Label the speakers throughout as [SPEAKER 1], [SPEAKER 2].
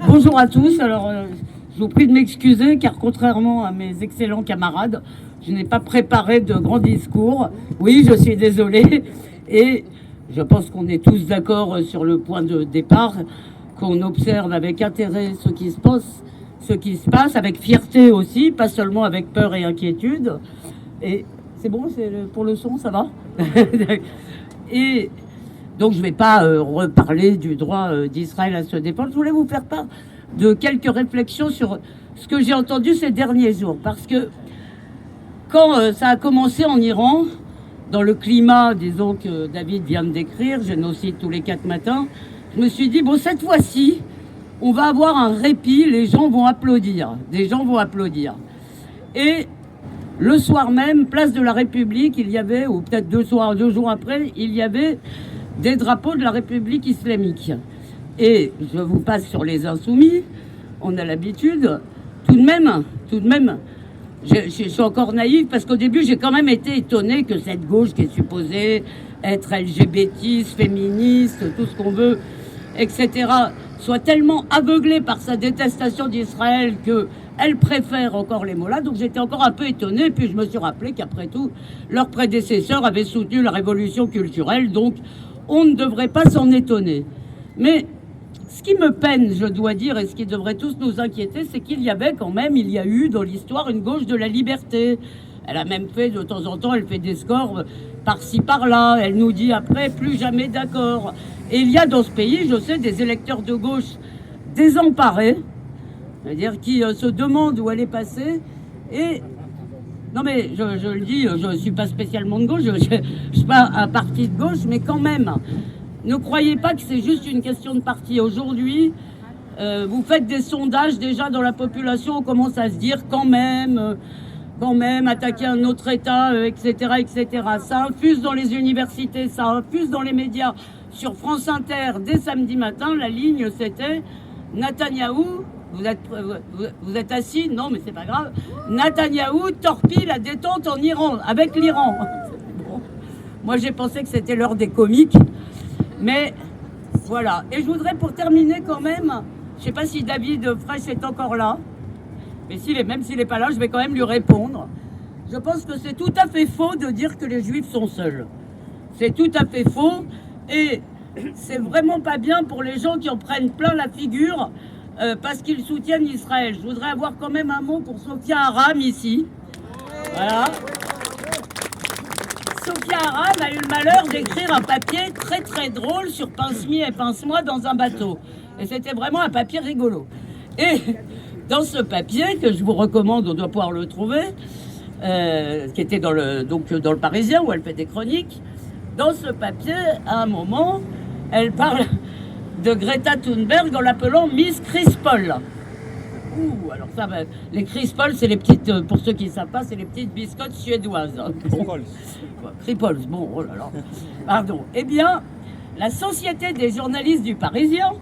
[SPEAKER 1] Bonjour à tous. Alors, je vous prie de m'excuser car contrairement à mes excellents camarades, je n'ai pas préparé de grand discours. Oui, je suis désolée. Et je pense qu'on est tous d'accord sur le point de départ, qu'on observe avec intérêt ce qui se passe, avec fierté aussi, pas seulement avec peur et inquiétude. Et c'est bon, pour le son, ça va? Et donc je ne vais pas reparler du droit d'Israël à se défendre. Je voulais vous faire part de quelques réflexions sur ce que j'ai entendu ces derniers jours. Parce que quand ça a commencé en Iran, dans le climat, disons, que David vient de décrire, génocide tous les 4 matins, je me suis dit, bon, cette fois-ci, on va avoir un répit, les gens vont applaudir. Des gens vont applaudir. Et le soir même, place de la République, il y avait, ou peut-être 2 jours après, il y avait des drapeaux de la République islamique. Et je vous passe sur les insoumis, on a l'habitude. Tout de même, je suis encore naïve parce qu'au début, j'ai quand même été étonnée que cette gauche qui est supposée être LGBTiste, féministe, tout ce qu'on veut, etc., soit tellement aveuglée par sa détestation d'Israël qu'elle préfère encore les mots-là. Donc j'étais encore un peu étonnée, puis je me suis rappelé qu'après tout, leurs prédécesseurs avaient soutenu la révolution culturelle, donc on ne devrait pas s'en étonner. Mais ce qui me peine, je dois dire, et ce qui devrait tous nous inquiéter, c'est qu'il y avait quand même, il y a eu dans l'histoire une gauche de la liberté. Elle a même fait, de temps en temps, elle fait des scores par-ci, par-là. Elle nous dit après, plus jamais d'accord. Et il y a dans ce pays, je sais, des électeurs de gauche désemparés, c'est-à-dire qui se demandent où elle est passée. Et non mais je le dis, je ne suis pas spécialement de gauche, je ne suis pas un parti de gauche, mais quand même, ne croyez pas que c'est juste une question de parti. Aujourd'hui, vous faites des sondages déjà dans la population, on commence à se dire quand même, attaquer un autre État, etc., etc. Ça infuse dans les universités, ça infuse dans les médias. Sur France Inter, dès samedi matin, la ligne c'était Netanyahou. Vous êtes assis? Non, mais c'est pas grave. Netanyahou torpille la détente en Iran, avec l'Iran. Bon. Moi, j'ai pensé que c'était l'heure des comiques. Mais voilà. Et je voudrais, pour terminer quand même, je sais pas si David Fraîche est encore là, mais même s'il n'est pas là, je vais quand même lui répondre. Je pense que c'est tout à fait faux de dire que les Juifs sont seuls. C'est tout à fait faux. Et c'est vraiment pas bien pour les gens qui en prennent plein la figure parce qu'ils soutiennent Israël. Je voudrais avoir quand même un mot pour Sophia Aram ici. Voilà. Sophia Aram a eu le malheur d'écrire un papier très très drôle sur Pince-mi et Pince-moi dans un bateau. Et c'était vraiment un papier rigolo. Et dans ce papier, que je vous recommande, on doit pouvoir le trouver, qui était dans le Parisien, où elle fait des chroniques, dans ce papier, à un moment, elle parle de Greta Thunberg en l'appelant Miss Crispol. Ouh, alors ça va. Les Crispol, c'est les petites, pour ceux qui ne savent pas, c'est les petites biscottes suédoises. Crispol, bon, oh là là. Pardon. Eh bien, la Société des journalistes du Parisien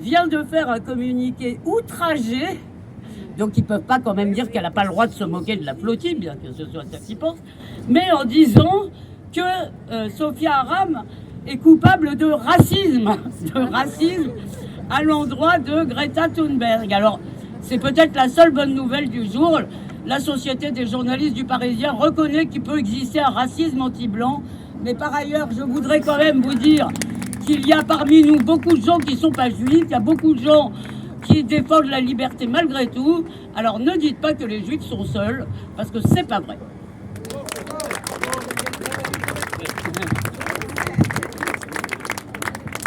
[SPEAKER 1] vient de faire un communiqué outragé. Donc ils ne peuvent pas quand même dire qu'elle n'a pas le droit de se moquer de la flottille, bien que ce soit ça qui pense, mais en disant que Sophia Aram est coupable de racisme à l'endroit de Greta Thunberg. Alors, c'est peut-être la seule bonne nouvelle du jour. La Société des journalistes du Parisien reconnaît qu'il peut exister un racisme anti-blanc, mais par ailleurs, je voudrais quand même vous dire qu'il y a parmi nous beaucoup de gens qui ne sont pas juifs, il y a beaucoup de gens qui défendent la liberté malgré tout. Alors ne dites pas que les juifs sont seuls, parce que c'est pas vrai.